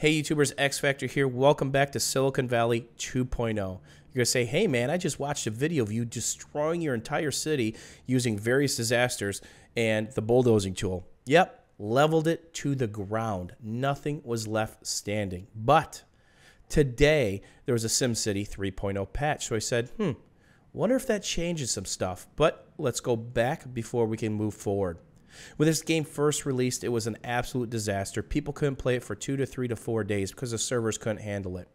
Hey YouTubers, X Factor here. Welcome back to Silicon Valley 2.0. You're going to say, hey man, I just watched a video of you destroying your entire city using various disasters and the bulldozing tool. Yep, leveled it to the ground. Nothing was left standing. But today there was a SimCity 3.0 patch. So I said, wonder if that changes some stuff. But let's go back before we can move forward. When this game first released, it was an absolute disaster. People couldn't play it for 2 to 3 to 4 days because the servers couldn't handle it.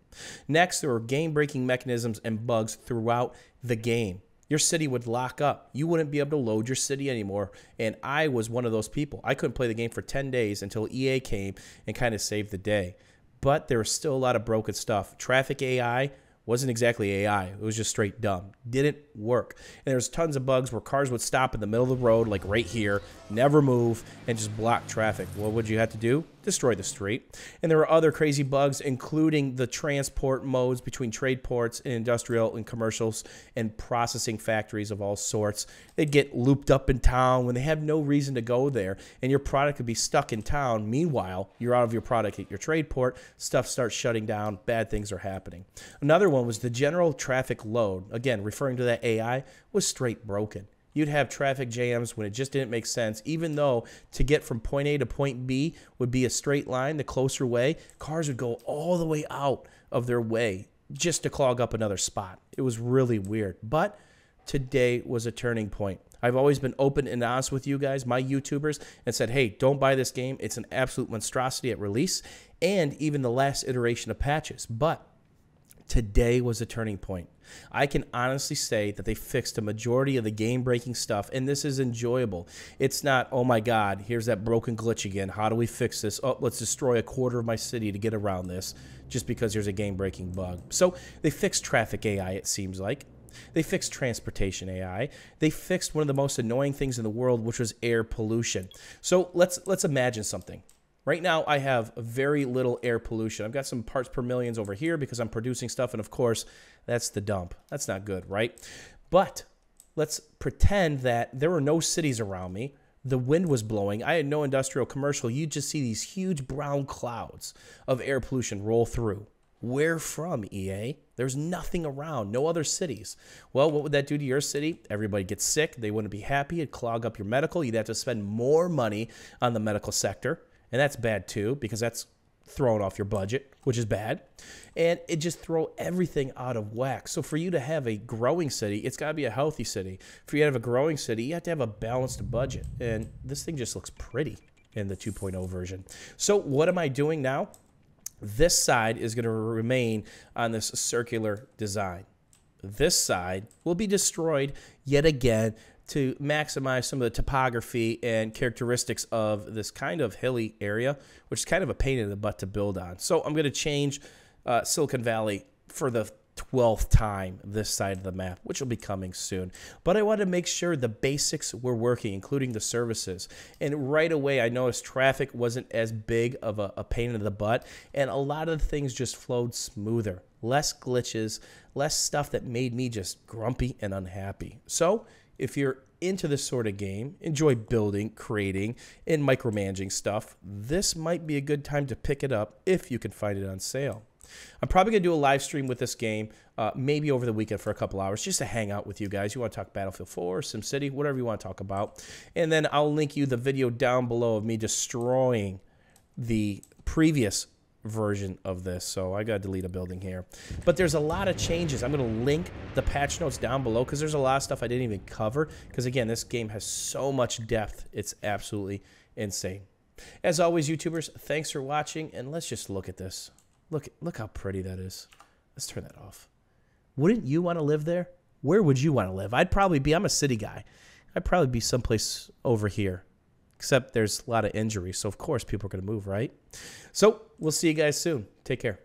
Next, there were game-breaking mechanisms and bugs throughout the game. Your city would lock up. You wouldn't be able to load your city anymore, and I was one of those people. I couldn't play the game for 10 days until EA came and kind of saved the day. But there was still a lot of broken stuff. Traffic AI wasn't exactly AI. It was just straight dumb. Didn't work. And there's tons of bugs where cars would stop in the middle of the road, like right here, never move, and just block traffic. What would you have to do? Destroy the street. And there were other crazy bugs, including the transport modes between trade ports and industrial and commercials and processing factories of all sorts. They'd get looped up in town when they have no reason to go there, and your product could be stuck in town. Meanwhile, you're out of your product at your trade port, stuff starts shutting down, bad things are happening. Another one was the general traffic load. Again, referring to that AI, was straight broken. You'd have traffic jams when it just didn't make sense, even though to get from point A to point B would be a straight line, the closer way. Cars would go all the way out of their way just to clog up another spot. It was really weird. But today was a turning point. I've always been open and honest with you guys, my YouTubers, and said, hey, don't buy this game. It's an absolute monstrosity at release and even the last iteration of patches. But today was a turning point. I can honestly say that they fixed a majority of the game-breaking stuff, and this is enjoyable. It's not, oh my God, here's that broken glitch again. How do we fix this? Oh, let's destroy a quarter of my city to get around this just because there's a game-breaking bug. So they fixed traffic AI, it seems like. They fixed transportation AI. They fixed one of the most annoying things in the world, which was air pollution. So let's imagine something. Right now, I have very little air pollution. I've got some parts per millions over here because I'm producing stuff, and of course, that's the dump. That's not good, right? But let's pretend that there were no cities around me. The wind was blowing. I had no industrial commercial. You just see these huge brown clouds of air pollution roll through. Where from, EA? There's nothing around, no other cities. Well, what would that do to your city? Everybody gets sick. They wouldn't be happy. It'd clog up your medical. You'd have to spend more money on the medical sector. And that's bad too, because that's throwing off your budget, which is bad. And it just throw everything out of whack. So for you to have a growing city, it's got to be a healthy city. For you to have a growing city, you have to have a balanced budget. And this thing just looks pretty in the 2.0 version. So what am I doing now? This side is going to remain on this circular design. This side will be destroyed yet again to maximize some of the topography and characteristics of this kind of hilly area, which is kind of a pain in the butt to build on. So I'm going to change Silicon Valley for the 12th time this side of the map, which will be coming soon. But I want to make sure the basics were working, including the services. And right away, I noticed traffic wasn't as big of a pain in the butt, and a lot of the things just flowed smoother. Less glitches, less stuff that made me just grumpy and unhappy. So if you're into this sort of game, enjoy building, creating, and micromanaging stuff, this might be a good time to pick it up if you can find it on sale. I'm probably going to do a live stream with this game, maybe over the weekend for a couple hours, just to hang out with you guys. You want to talk Battlefield 4, SimCity, whatever you want to talk about. And then I'll link you the video down below of me destroying the previous version of this. So I got to delete a building here. But there's a lot of changes. I'm going to link the patch notes down below because there's a lot of stuff I didn't even cover. Because again, this game has so much depth. It's absolutely insane. As always, YouTubers, thanks for watching. And let's just look at this. Look how pretty that is. Let's turn that off. Wouldn't you want to live there? Where would you want to live? I'm a city guy. I'd probably be someplace over here. Except there's a lot of injuries, so of course people are going to move, right? So we'll see you guys soon. Take care.